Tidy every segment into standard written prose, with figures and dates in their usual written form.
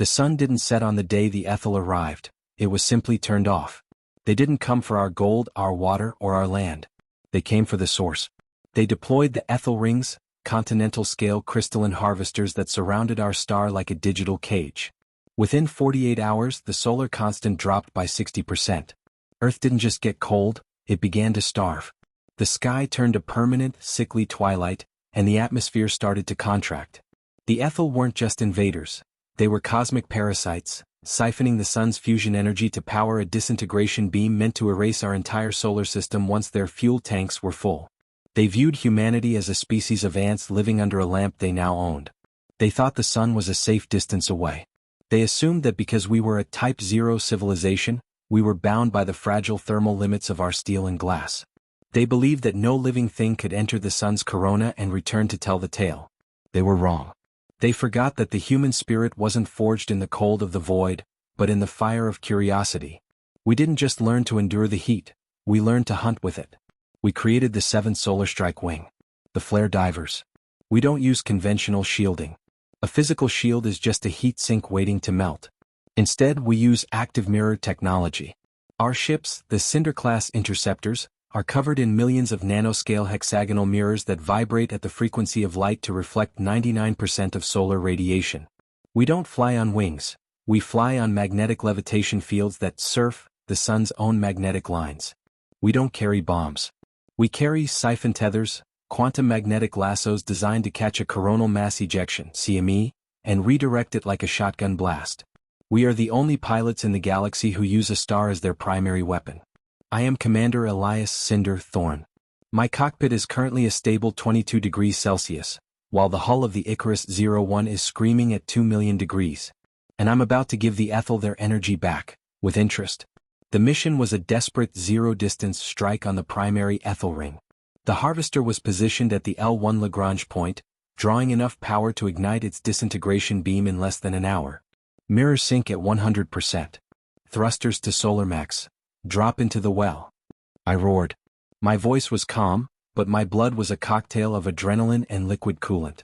The sun didn't set on the day the Aethel arrived, it was simply turned off. They didn't come for our gold, our water, or our land. They came for the source. They deployed the Aethel rings, continental-scale crystalline harvesters that surrounded our star like a digital cage. Within 48 hours, the solar constant dropped by 60%. Earth didn't just get cold, it began to starve. The sky turned a permanent, sickly twilight, and the atmosphere started to contract. The Aethel weren't just invaders. They were cosmic parasites, siphoning the sun's fusion energy to power a disintegration beam meant to erase our entire solar system once their fuel tanks were full. They viewed humanity as a species of ants living under a lamp they now owned. They thought the sun was a safe distance away. They assumed that because we were a Type 0 civilization, we were bound by the fragile thermal limits of our steel and glass. They believed that no living thing could enter the sun's corona and return to tell the tale. They were wrong. They forgot that the human spirit wasn't forged in the cold of the void, but in the fire of curiosity. We didn't just learn to endure the heat, we learned to hunt with it. We created the 7th Solar Strike Wing. The flare divers. We don't use conventional shielding. A physical shield is just a heat sink waiting to melt. Instead, we use active mirror technology. Our ships, the Cinder-class interceptors, are covered in millions of nanoscale hexagonal mirrors that vibrate at the frequency of light to reflect 99% of solar radiation. We don't fly on wings. We fly on magnetic levitation fields that surf the sun's own magnetic lines. We don't carry bombs. We carry siphon tethers, quantum magnetic lassos designed to catch a coronal mass ejection (CME) and redirect it like a shotgun blast. We are the only pilots in the galaxy who use a star as their primary weapon. I am Commander Elias Cinder Thorn. My cockpit is currently a stable 22 degrees Celsius, while the hull of the Icarus 01 is screaming at 2 million degrees. And I'm about to give the Aethel their energy back, with interest. The mission was a desperate zero-distance strike on the primary Aethel ring. The harvester was positioned at the L1 Lagrange point, drawing enough power to ignite its disintegration beam in less than an hour. Mirror sync at 100%. Thrusters to solar max. Drop into the well. I roared. My voice was calm, but my blood was a cocktail of adrenaline and liquid coolant.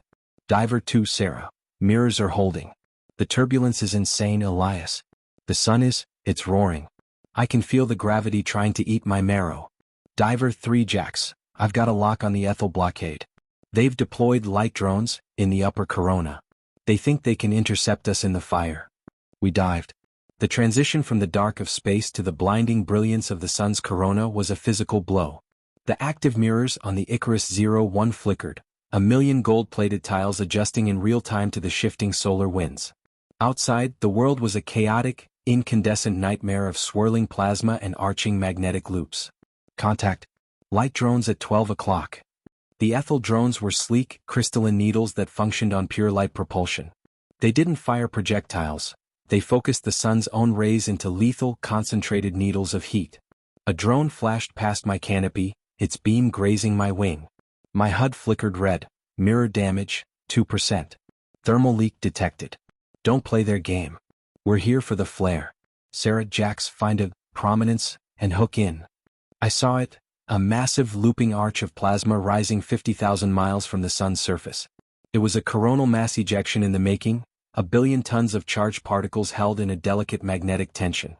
Diver 2 Sarah. Mirrors are holding. The turbulence is insane, Elias. The sun it's roaring. I can feel the gravity trying to eat my marrow. Diver 3 Jax. I've got a lock on the Aethel blockade. They've deployed light drones in the upper corona. They think they can intercept us in the fire. We dived. The transition from the dark of space to the blinding brilliance of the sun's corona was a physical blow. The active mirrors on the Icarus 01 flickered, a million gold-plated tiles adjusting in real time to the shifting solar winds. Outside, the world was a chaotic, incandescent nightmare of swirling plasma and arching magnetic loops. Contact. Light drones at 12 o'clock. The Aethel drones were sleek, crystalline needles that functioned on pure light propulsion. They didn't fire projectiles. They focused the sun's own rays into lethal, concentrated needles of heat. A drone flashed past my canopy, its beam grazing my wing. My HUD flickered red. Mirror damage, 2%. Thermal leak detected. Don't play their game. We're here for the flare. Sarah Jax, find a prominence and hook in. I saw it, a massive looping arch of plasma rising 50,000 miles from the sun's surface. It was a coronal mass ejection in the making, a billion tons of charged particles held in a delicate magnetic tension.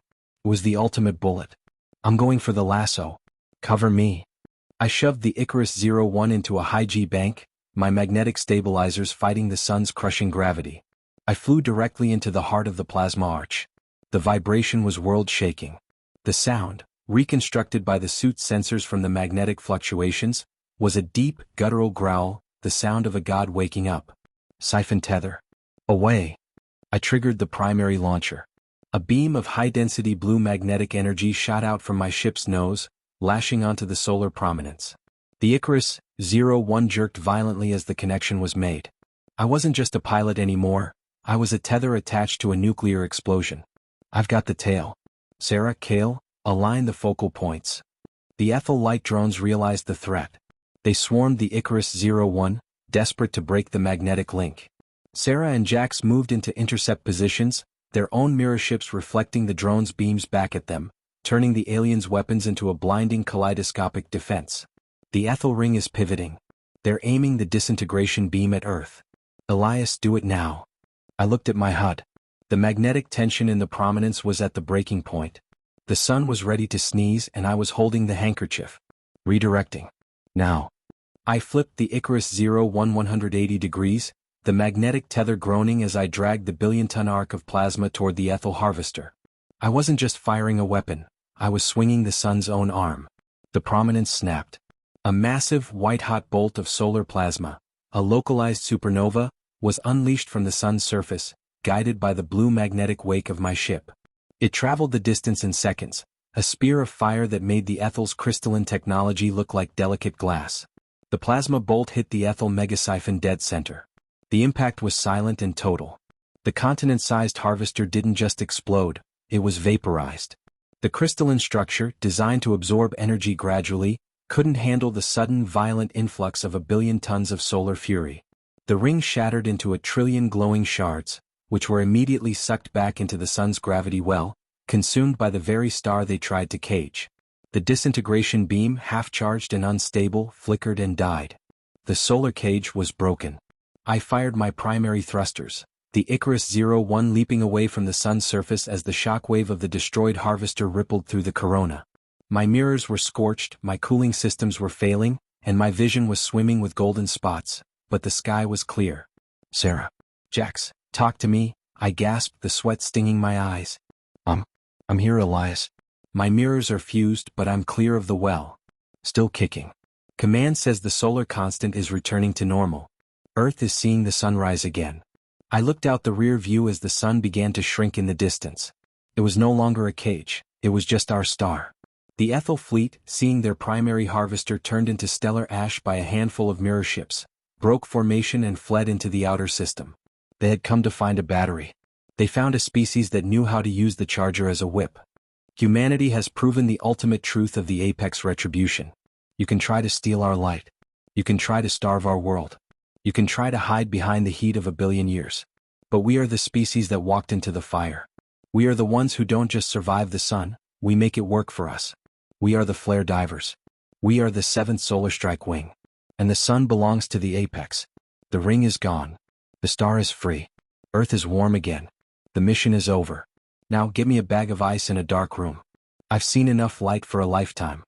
It was the ultimate bullet. I'm going for the lasso. Cover me. I shoved the Icarus 01 into a high-G bank, my magnetic stabilizers fighting the sun's crushing gravity. I flew directly into the heart of the plasma arch. The vibration was world-shaking. The sound, reconstructed by the suit's sensors from the magnetic fluctuations, was a deep, guttural growl, the sound of a god waking up. Siphon tether. Away. I triggered the primary launcher. A beam of high-density blue magnetic energy shot out from my ship's nose, lashing onto the solar prominence. The Icarus 01 jerked violently as the connection was made. I wasn't just a pilot anymore, I was a tether attached to a nuclear explosion. I've got the tail. Sarah, Kale, align the focal points. The Aethel light drones realized the threat. They swarmed the Icarus 01, desperate to break the magnetic link. Sarah and Jax moved into intercept positions, their own mirror ships reflecting the drone's beams back at them, turning the aliens' weapons into a blinding kaleidoscopic defense. The Aethel ring is pivoting. They're aiming the disintegration beam at Earth. Elias, do it now. I looked at my HUD. The magnetic tension in the prominence was at the breaking point. The sun was ready to sneeze and I was holding the handkerchief. Redirecting. Now. I flipped the Icarus 180 degrees, the magnetic tether groaning as I dragged the billion-ton arc of plasma toward the Aethel harvester. I wasn't just firing a weapon, I was swinging the sun's own arm. The prominence snapped. A massive, white-hot bolt of solar plasma, a localized supernova, was unleashed from the sun's surface, guided by the blue magnetic wake of my ship. It traveled the distance in seconds, a spear of fire that made the Aethel's crystalline technology look like delicate glass. The plasma bolt hit the Aethel megasiphon dead center. The impact was silent and total. The continent-sized harvester didn't just explode, it was vaporized. The crystalline structure, designed to absorb energy gradually, couldn't handle the sudden violent influx of 1 billion tons of solar fury. The ring shattered into 1 trillion glowing shards, which were immediately sucked back into the sun's gravity well, consumed by the very star they tried to cage. The disintegration beam, half-charged and unstable, flickered and died. The solar cage was broken. I fired my primary thrusters, the Icarus 01 leaping away from the sun's surface as the shockwave of the destroyed harvester rippled through the corona. My mirrors were scorched, my cooling systems were failing, and my vision was swimming with golden spots, but the sky was clear. Sarah. Jax, talk to me, I gasped, the sweat stinging my eyes. I'm here, Elias. My mirrors are fused, but I'm clear of the well. Still kicking. Command says the solar constant is returning to normal. Earth is seeing the sunrise again. I looked out the rear view as the sun began to shrink in the distance. It was no longer a cage, it was just our star. The Aethel fleet, seeing their primary harvester turned into stellar ash by a handful of mirror ships, broke formation and fled into the outer system. They had come to find a battery. They found a species that knew how to use the charger as a whip. Humanity has proven the ultimate truth of the apex retribution. You can try to steal our light. You can try to starve our world. You can try to hide behind the heat of 1 billion years. But we are the species that walked into the fire. We are the ones who don't just survive the sun, we make it work for us. We are the flare divers. We are the 7th solar strike wing. And the sun belongs to the apex. The ring is gone. The star is free. Earth is warm again. The mission is over. Now get me a bag of ice in a dark room. I've seen enough light for a lifetime.